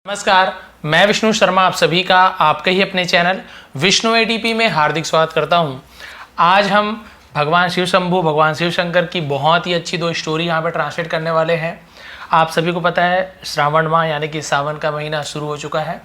नमस्कार, मैं विष्णु शर्मा आप सभी का आपके ही अपने चैनल विष्णु एटीपी में हार्दिक स्वागत करता हूं। आज हम भगवान शिव शंभू, भगवान शिव शंकर की बहुत ही अच्छी दो स्टोरी यहाँ पर ट्रांसलेट करने वाले हैं। आप सभी को पता है श्रावण माह यानी कि सावन का महीना शुरू हो चुका है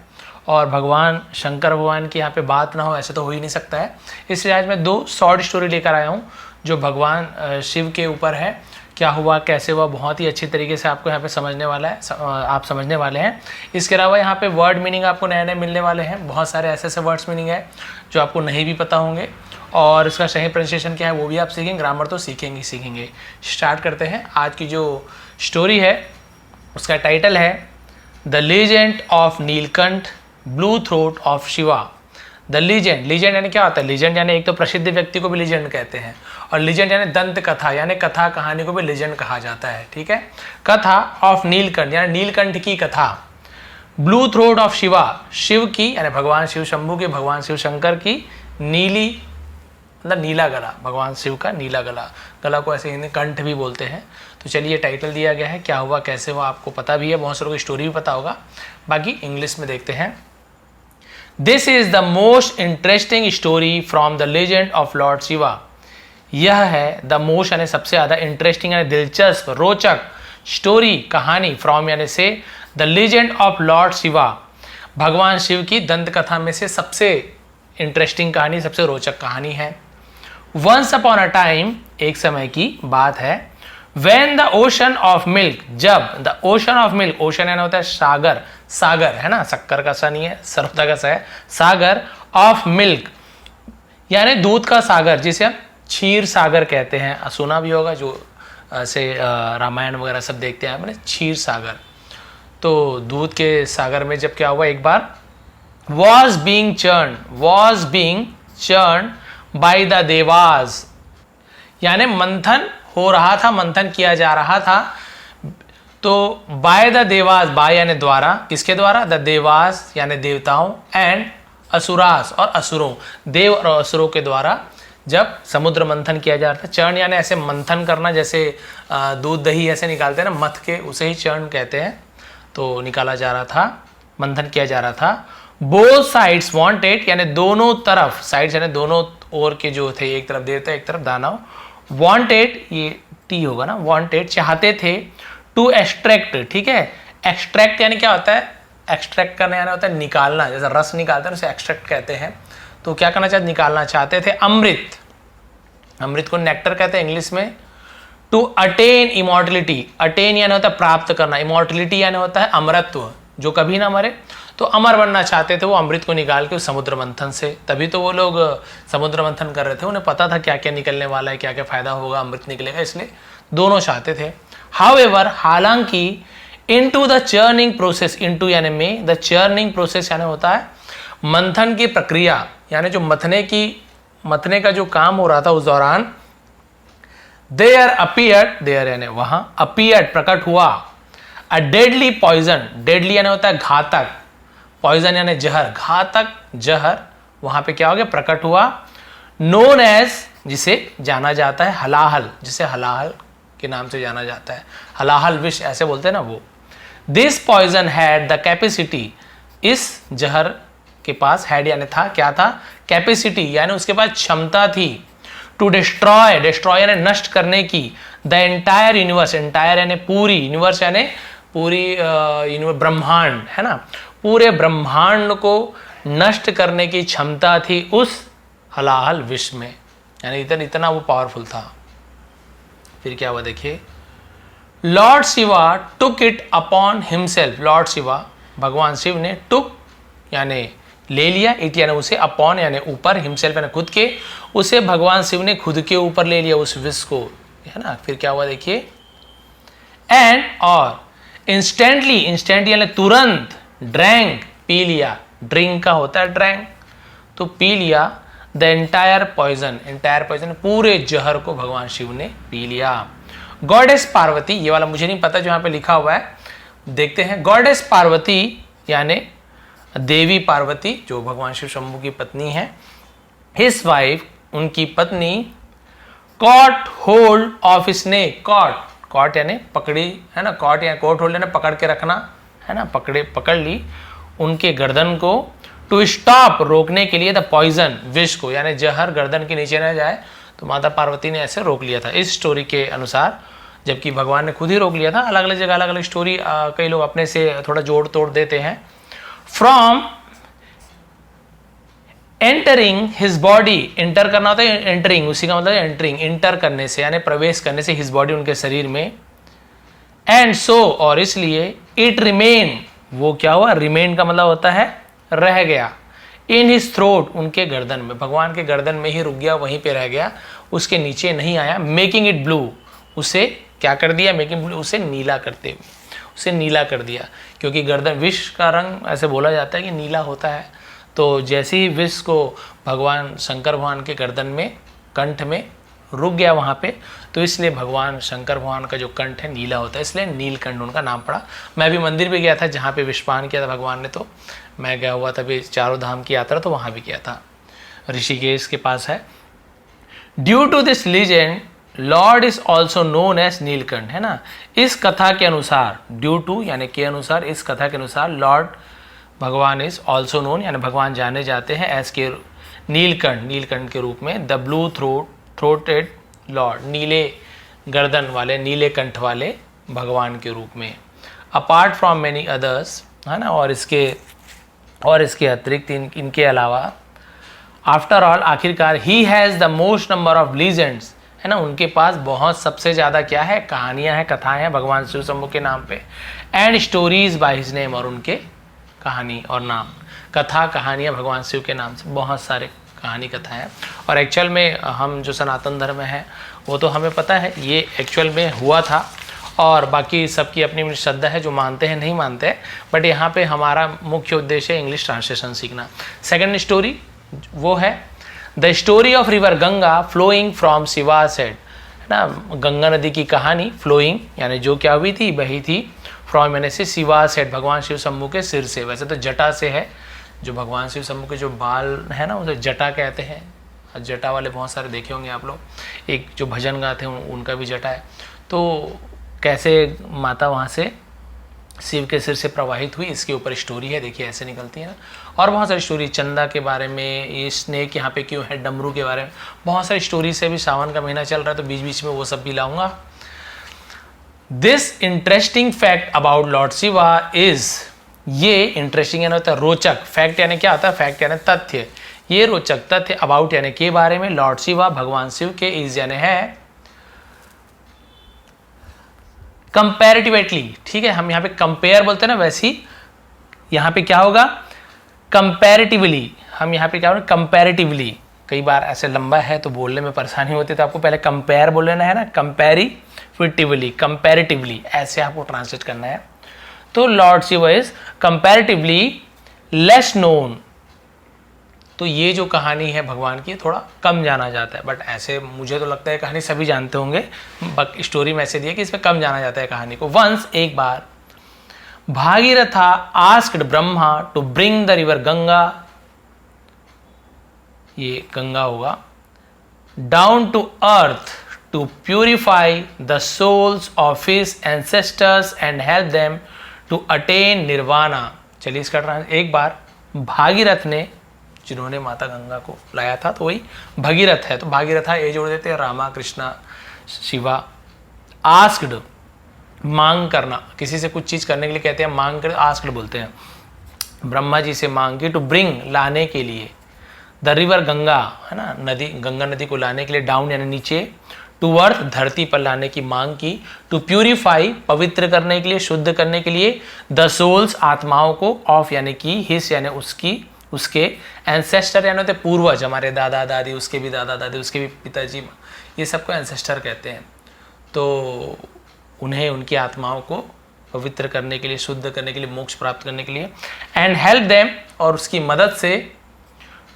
और भगवान शंकर भगवान की यहाँ पे बात ना हो ऐसे तो हो ही नहीं सकता है। इसलिए आज मैं दो शॉर्ट स्टोरी लेकर आया हूँ जो भगवान शिव के ऊपर है। क्या हुआ, कैसे हुआ, बहुत ही अच्छी तरीके से आपको यहाँ पे समझने वाला है, आप समझने वाले हैं। इसके अलावा यहाँ पे वर्ड मीनिंग आपको नए नए मिलने वाले हैं। बहुत सारे ऐसे वर्ड्स मीनिंग है जो आपको नहीं भी पता होंगे और इसका सही प्रोनाउंसिएशन क्या है वो भी आप सीखेंगे, ग्रामर तो सीखेंगे। स्टार्ट करते हैं। आज की जो स्टोरी है उसका टाइटल है the legend of Neelkanth blue throat of Shiva. The legend, legend यानी क्या होता है? लीजेंड यानी एक तो प्रसिद्ध व्यक्ति को भी लीजेंड कहते हैं और लीजेंड यानी दंत कथा यानी कथा कहानी को भी लीजेंड कहा जाता है। ठीक है। कथा ऑफ नीलकंठ यानी नीलकंठ की कथा। Blue throat of Shiva, Shiv की यानी भगवान शिव शंभू के, भगवान शिव शंकर की नीली मतलब नीला गला, भगवान शिव का नीला गला, गला को ऐसे हिंदी कंठ भी बोलते हैं। तो चलिए टाइटल दिया गया है, क्या हुआ कैसे हुआ आपको पता भी है, बहुत सारों को स्टोरी भी पता होगा। बाकी इंग्लिश में देखते हैं। This is the most interesting story from the legend of Lord Shiva. यह है द मोस्ट यानी सबसे ज्यादा इंटरेस्टिंग यानी दिलचस्प रोचक स्टोरी कहानी फ्रॉम यानी से the legend of Lord Shiva, भगवान शिव की दंत कथा में से सबसे इंटरेस्टिंग कहानी, सबसे रोचक कहानी है। वंस अपॉन अ टाइम, एक समय की बात है। When the ocean of milk, जब the ocean of milk, ocean यानी होता है सागर, सागर है ना, शक्कर का सा नहीं है, सरसों का सा है, सागर ऑफ मिल्क यानी दूध का सागर, जिसे हम क्षीर सागर कहते हैं। सुना भी होगा जो से रामायण वगैरह सब देखते हैं आपने, क्षीर सागर। तो दूध के सागर में जब क्या हुआ, एक बार was being churned by the Dewas यानी मंथन हो रहा था, मंथन किया जा रहा था। तो बाय द देवास, बाय यानी द्वारा, किसके द्वारा? द देवास यानी देवताओं, एंड असुरास और असुरों, देव और असुरों के द्वारा जब समुद्र मंथन किया जा रहा था। चर्ण यानी ऐसे मंथन करना, जैसे दूध दही ऐसे निकालते हैं ना मथ के, उसे ही चर्ण कहते हैं। तो निकाला जा रहा था, मंथन किया जा रहा था। बोथ साइड्स वांटेड यानी दोनों तरफ, साइड्स यानी दोनों ओर के जो थे, एक तरफ देवता एक तरफ दानव। वांटेड ये टी होगा ना, वांटेड चाहते थे, टू एक्सट्रैक्ट, ठीक है। एक्सट्रैक्ट यानी क्या होता है? एक्सट्रैक्ट करना यानी होता है निकालना, जैसे रस निकालते हैं उसे एक्सट्रैक्ट कहते हैं। तो क्या करना चाहते? निकालना चाहते थे अमृत, अमृत को नेक्टर कहते हैं इंग्लिश में। टू अटेन इमॉर्टलिटी, अटेन यानी होता है प्राप्त करना, इमॉर्टलिटी यानी होता है अमरत्व, जो कभी ना मरे। तो अमर बनना चाहते थे वो अमृत को निकाल के उस समुद्र मंथन से। तभी तो वो लोग समुद्र मंथन कर रहे थे, उन्हें पता था क्या क्या निकलने वाला है, क्या क्या फायदा होगा, अमृत निकलेगा, इसलिए दोनों चाहते थे। हाउएवर, हालांकि, into the churning process, into यानी में, द चर्निंग प्रोसेस यानी होता है मंथन की प्रक्रिया, यानी जो मथने का जो काम हो रहा था उस दौरान, देयर अपीयर्ड, देयर यानी वहां, अपीयर्ड प्रकट हुआ, अ डेडली पॉइजन, डेडली यानी होता है घातक, पॉइजन यानी जहर, घातक जहर वहां पे क्या हो गया? प्रकट हुआ। नोन एज, जिसे जाना जाता है हलाहल, जिसे हलाहल के नाम से जाना जाता है, हलाहल विष ऐसे बोलते हैं ना वो। This poison had the capacity, इस जहर के पास, हैड यानी था, क्या था? कैपेसिटी यानी उसके पास क्षमता थी, टू डिस्ट्रॉय, डिस्ट्रॉय यानी नष्ट करने की, द एंटायर यूनिवर्स, एंटायर यानी पूरी, यूनिवर्स यानी पूरी ब्रह्मांड है ना, पूरे ब्रह्मांड को नष्ट करने की क्षमता थी उस हलाहल विष में, यानी इतना वो पावरफुल था। फिर क्या हुआ देखिए। Lord Shiva took it upon himself, Lord Shiva भगवान शिव ने टुक यानी ले लिया, इट यानी उसे, अपॉन यानी ऊपर, हिमसेल्फ यानी खुद के, उसे भगवान शिव ने खुद के ऊपर ले लिया उस विष को, है ना। फिर क्या हुआ देखिए। एंड और इंस्टेंटली, इंस्टेंट यानी तुरंत, ड्रैंक पी लिया, ड्रिंक का होता है ड्रैंक, तो पी लिया, the entire poison, entire poison पूरे जहर को भगवान शिव ने पी लिया। गॉडेस पार्वती, ये वाला मुझे नहीं पता जो यहाँ पे लिखा हुआ है, देखते हैं। गॉडेस पार्वती यानी देवी पार्वती जो भगवान शिव शंभू की पत्नी है, हिज वाइफ उनकी पत्नी, caught hold of snake, caught, caught यानी पकड़ी है ना, कॉट या कोट होल्ड यानी पकड़ के रखना, है ना, पकड़ ली उनके गर्दन को, टू स्टॉप रोकने के लिए, द पॉइजन विष को, यानी जहर गर्दन के नीचे न जाए, तो माता पार्वती ने ऐसे रोक लिया था इस स्टोरी के अनुसार, जबकि भगवान ने खुद ही रोक लिया था। अलग अलग जगह अलग अलग स्टोरी कई लोग अपने से थोड़ा जोड़ तोड़ देते हैं। From entering his body, inter करना होता है एंटरिंग, उसी का मतलब एंटरिंग, इंटर करने से यानी प्रवेश करने से, हिज बॉडी उनके शरीर में, एंड सो और इसलिए, इट रिमेन, वो क्या हुआ, रिमेन का मतलब होता है रह गया, इन हिज थ्रोट, उनके गर्दन में, भगवान के गर्दन में ही रुक गया, वहीं पे रह गया, उसके नीचे नहीं आया, मेकिंग इट ब्लू, उसे क्या कर दिया, मेकिंग ब्लू, उसे नीला करते हुए, उसे नीला कर दिया, क्योंकि गर्दन, विष का रंग ऐसे बोला जाता है कि नीला होता है, तो जैसे ही विष को भगवान शंकर भगवान के गर्दन में, कंठ में रुक गया वहाँ पे, तो इसलिए भगवान शंकर भगवान का जो कंठ है नीला होता है, इसलिए नीलकंठ उनका नाम पड़ा। मैं भी मंदिर पे गया था जहाँ पे विषपान किया था भगवान ने, तो मैं गया हुआ था भी चारों धाम की यात्रा, तो वहाँ भी किया था, ऋषिकेश के पास है। Due to this legend lord is also known as Neelkanth, है ना, इस कथा के अनुसार, ड्यू टू यानी के अनुसार, इस कथा के अनुसार, लॉर्ड भगवान इज ऑल्सो नोन यानी भगवान जाने जाते हैं एज के नीलकंठ, नीलकंठ के रूप में, द ब्लू थ्रोटेड लॉर्ड, नीले गर्दन वाले, नीले कंठ वाले भगवान के रूप में। अपार्ट फ्रॉम मैनी अदर्स, है ना, और इसके अतिरिक्त, इनके अलावा, आफ्टर ऑल, आखिरकार, he has the most number of legends, है ना, उनके पास बहुत सबसे ज़्यादा क्या है, कहानियाँ हैं, कथाएं हैं भगवान शिव शंभू के नाम पे, and stories by his name, और उनके कहानी और नाम, कथा कहानियाँ भगवान शिव के नाम से बहुत सारे कहानी कथा है। और एक्चुअल में हम जो सनातन धर्म है वो तो हमें पता है ये एक्चुअल में हुआ था, और बाकी सबकी अपनी अपनी श्रद्धा है, जो मानते हैं नहीं मानते हैं, बट यहाँ पे हमारा मुख्य उद्देश्य है इंग्लिश ट्रांसलेशन सीखना। सेकंड स्टोरी वो है the story of river Ganga flowing from Shiva said, है ना, गंगा नदी की कहानी, फ्लोइंग यानी जो क्या हुई थी, बही थी, फ्रॉम यानी से शिवा सेड, भगवान शिव शंभू के सिर से, वैसे तो जटा से है, जो भगवान शिव शंभू के जो बाल है ना उसे जटा कहते हैं, जटा वाले बहुत सारे देखे होंगे आप लोग, एक जो भजन गाते हैं उनका भी जटा है, तो कैसे माता वहाँ से शिव के सिर से प्रवाहित हुई, इसके ऊपर स्टोरी है, देखिए ऐसे निकलती है ना। और बहुत सारी स्टोरी, चंदा के बारे में, ये स्नेक यहाँ पे क्यों है, डमरू के बारे में, बहुत सारी स्टोरी से, भी सावन का महीना चल रहा है तो बीच बीच में वो सब भी लाऊंगा। This interesting fact about Lord Shiva is, ये इंटरेस्टिंग यानी होता है रोचक, फैक्ट यानी क्या होता है, फैक्ट यानी तथ्य, ये रोचक तथ्य, अबाउट यानी के बारे में, लॉर्ड शिवा भगवान शिव के, इज यानी है, कंपैरेटिवली, ठीक है, हम यहाँ पे कंपेयर बोलते हैं ना, वैसी यहाँ पे क्या होगा, कंपैरेटिवली, हम यहाँ पे क्या होगा, कंपैरेटिवली, कई बार ऐसे लंबा है तो बोलने में परेशानी होती है, तो आपको पहले कंपेयर बोल लेना है ना, कंपैरेटिवली, कंपैरेटिवली ऐसे आपको ट्रांसलेट करना है। तो Lord Shiva is comparatively less known, तो ये जो कहानी है भगवान की थोड़ा कम जाना जाता है, बट ऐसे मुझे तो लगता है कहानी सभी जानते होंगे, बट स्टोरी में ऐसे दी है कि इसमें कम जाना जाता है कहानी को। वंस, एक बार, Bhagiratha asked Brahma to bring the river Ganga, ये गंगा होगा, down to earth to purify the souls of his ancestors and help them to attain nirvana. चलिए इसका ट्रांसलेशन, एक बार भागीरथ ने, जिन्होंने माता गंगा को लाया था, तो वही भगीरथ है, तो भागीरथा ये जोड़ देते हैं, रामा कृष्णा शिवा, आस्क्ड मांग करना, किसी से कुछ चीज़ करने के लिए कहते हैं मांग कर, आस्क्ड बोलते हैं, ब्रह्मा जी से मांग की, टू ब्रिंग लाने के लिए, द रिवर गंगा, है ना, नदी, गंगा नदी को लाने के लिए, डाउन यानी नीचे, टू अर्थ धरती पर लाने की मांग की, टू प्यूरिफाई पवित्र करने के लिए, शुद्ध करने के लिए, द सोल्स आत्माओं को, ऑफ यानी कि, हिस यानी उसकी, उसके, एंसेस्टर यानी होते पूर्वज, हमारे दादा दादी, उसके भी दादा दादी, उसके भी पिताजी, ये सबको एंसेस्टर कहते हैं, तो उन्हें, उनकी आत्माओं को पवित्र करने के लिए, शुद्ध करने के लिए, मोक्ष प्राप्त करने के लिए, एंड हेल्प देम, और उसकी मदद से,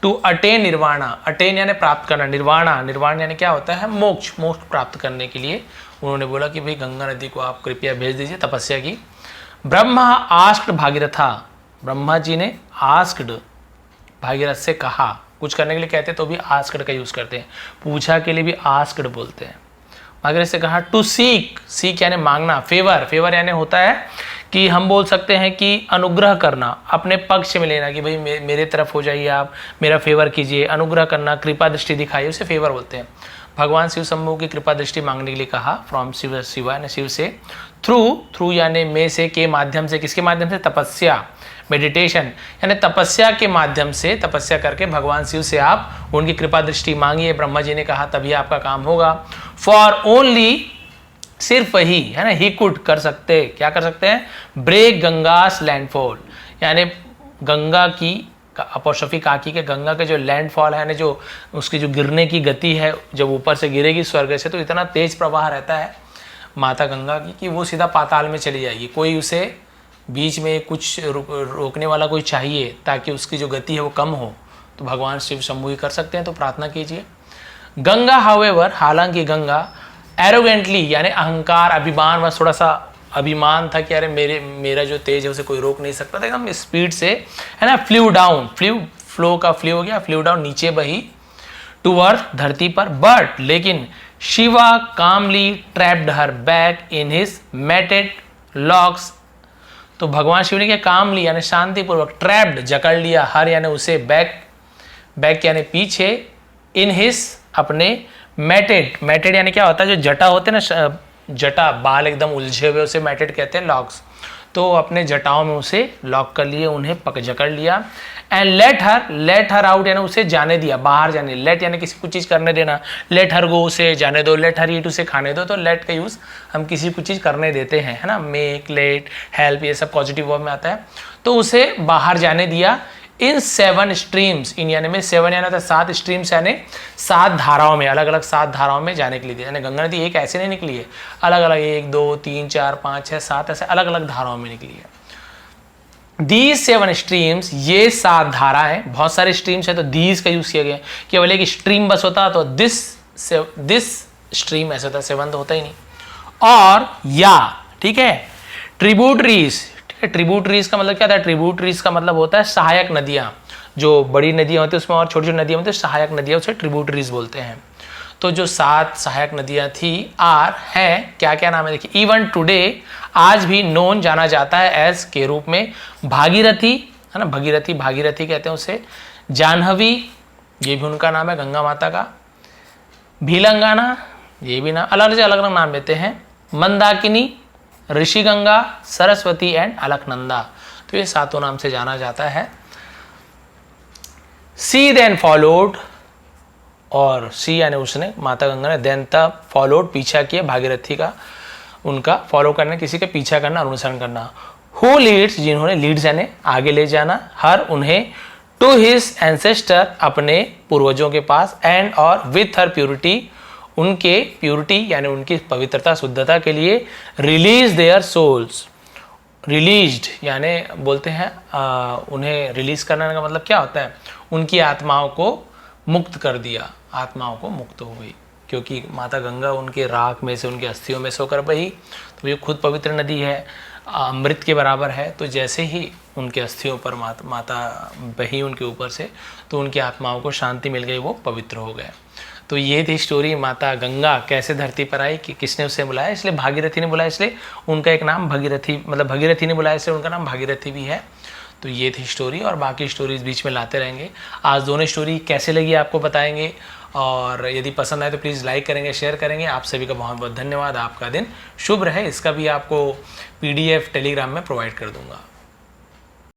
टू अटेन निर्वाणा, अटेन यानी प्राप्त करना, निर्वाणा, निर्वाण यानी क्या होता है, मोक्ष, मोक्ष प्राप्त करने के लिए उन्होंने बोला कि भाई गंगा नदी को आप कृपया भेज दीजिए, तपस्या की। ब्रह्मा आस्क्ड भागीरथा, ब्रह्मा जी ने आस्क्ड भागीरथ से कहा, कुछ करने के लिए कहते हैं तो भी आस्क्ड का यूज करते हैं, पूछा के लिए भी आस्क्ड बोलते हैं, भागीरथ से कहा, टू सीक, सीक यानी मांगना, फेवर, फेवर यानी होता है कि हम बोल सकते हैं कि अनुग्रह करना, अपने पक्ष में लेना कि भाई मेरे तरफ हो जाइए, आप मेरा फेवर कीजिए, अनुग्रह करना, कृपा दृष्टि दिखाइए, उसे फेवर बोलते हैं। भगवान शिव शंभू की कृपा दृष्टि मांगने के लिए कहा फ्रॉम शिव, शिव से, थ्रू यानी में से, के माध्यम से, किसके माध्यम से, तपस्या, मेडिटेशन यानी तपस्या के माध्यम से, तपस्या करके भगवान शिव से आप उनकी कृपा दृष्टि मांगिए, ब्रह्मा जी ने कहा, तभी आपका काम होगा। फॉर ओनली, सिर्फ वही है ना, ही कुड कर सकते, क्या कर सकते हैं, ब्रेक गंगास लैंडफॉल, यानी गंगा की अपोस्ट्रोफी काकी के, गंगा के जो लैंडफॉल है ना, जो उसकी जो गिरने की गति है, जब ऊपर से गिरेगी स्वर्ग से तो इतना तेज प्रवाह रहता है माता गंगा की कि वो सीधा पाताल में चली जाएगी। कोई उसे बीच में कुछ रोकने वाला कोई चाहिए ताकि उसकी जो गति है वो कम हो, तो भगवान शिव शंभू ही कर सकते हैं, तो प्रार्थना कीजिए। गंगा हाउएवर, हालांकि गंगा, एरोगेंटली यानी अहंकार, अभिमान, बस थोड़ा सा अभिमान था कि अरे मेरा जो तेज है उसे कोई रोक नहीं सकता था, एकदम स्पीड से है ना, फ्लू डाउन, फ्लो का फ्लो हो गया, फ्लू डाउन, नीचे बही, टू अर्थ, धरती पर, बट लेकिन Shiva calmly trapped her back in his matted locks, तो भगवान शिव ने क्या, कामली यानी शांतिपूर्वक, ट्रैप्ड जकड़ लिया, हर यानी उसे, बैक यानी पीछे, इन हिज अपने, मैटेड यानी क्या होता है, जो जटा होते हैं ना, जटा, बाल एकदम उलझे हुए, उसे मैटेड कहते हैं, लॉक्स, तो अपने जटाओं में उसे लॉक कर लिए, उन्हें जकड़ लिया। एंड लेट हर आउट यानी उसे जाने दिया, बाहर जाने, लेट यानी किसी को चीज करने देना, लेट हर गो, उसे जाने दो, लेट हर ईट, उसे खाने दो, तो लेट का यूज हम किसी को चीज करने देते हैं, है ना, मेक, लेट, हेल्प, ये सब पॉजिटिव वर्ब में आता है, तो उसे बाहर जाने दिया। इन 7 स्ट्रीम्स, इन यानी में 7 यानी था 7 स्ट्रीम्स, यानी 7 धाराओं में, अलग अलग 7 धाराओं में जाने के लिए दिया, यानी गंगा नदी एक ऐसे नहीं निकली है, अलग अलग 1 2 3 4 5 6 7 ऐसे अलग अलग धाराओं में निकली है। दीज 7 स्ट्रीम्स, ये 7 धाराएं, बहुत सारे स्ट्रीम्स है तो दीज का यूज किया गया, केवल एक स्ट्रीम बस होता तो दिस स्ट्रीम ऐसा होता, 7 तो होता ही नहीं, और या, ठीक है, ट्रिब्यूटरीज, ट्रिब्यूटरीज का मतलब क्या था, ट्रिब्यूटरीज का मतलब होता है सहायक नदियां, जो बड़ी नदियां होती है उसमें और छोटी छोटी नदियां होती है, सहायक नदियां, उसे ट्रिब्यूटरीज बोलते हैं। तो जो 7 सहायक नदियां थी हैं, क्या क्या नाम है देखिए, इवन टुडे, आज भी, नोन जाना जाता है एज के रूप में, भागीरथी है ना, भागीरथी कहते हैं उसे, जाह्नवी, ये भी उनका नाम है गंगा माता का, भीलंगाना, ये भी नाम, अलग से अलग अलग नाम देते हैं, मंदाकिनी, ऋषिगंगा, सरस्वती एंड अलकनंदा, तो ये 7 नाम से जाना जाता है। सी देन फॉलोड, और सी यानी उसने, माता गंगा ने, देन तब फॉलोड, पीछा किया, भागीरथी का, उनका फॉलो करना, किसी का पीछा करना, अनुसरण करना। हु लीड्स, जिन्होंने, लीड्स यानी आगे ले जाना, हर उन्हें, टू हिज एंसेस्टर, अपने पूर्वजों के पास, एंड और विथ हर प्योरिटी, उनके प्योरिटी यानी उनकी पवित्रता, शुद्धता के लिए, रिलीज देयर सोल्स, रिलीज्ड यानी बोलते हैं उन्हें रिलीज करने का मतलब क्या होता है, उनकी आत्माओं को मुक्त कर दिया, आत्माओं को मुक्त हो गई, क्योंकि माता गंगा उनके राख में से, उनकी अस्थियों में से होकर बही, तो ये खुद पवित्र नदी है, अमृत के बराबर है, तो जैसे ही उनके अस्थियों पर माता बही उनके ऊपर से, तो उनकी आत्माओं को शांति मिल गई, वो पवित्र हो गए। तो ये थी स्टोरी, माता गंगा कैसे धरती पर आई, कि किसने उसे बुलाया, इसलिए भागीरथी ने बुलाया, इसलिए उनका एक नाम भगीरथी, मतलब भगीरथी ने बुलाया इसलिए उनका नाम भागीरथी भी है। तो ये थी स्टोरी, और बाकी स्टोरीज बीच में लाते रहेंगे। आज दोनों स्टोरी कैसे लगी आपको बताएंगे, और यदि पसंद आए तो प्लीज़ लाइक करेंगे, शेयर करेंगे। आप सभी का बहुत बहुत धन्यवाद, आपका दिन शुभ रहे। इसका भी आपको PDF टेलीग्राम में प्रोवाइड कर दूंगा।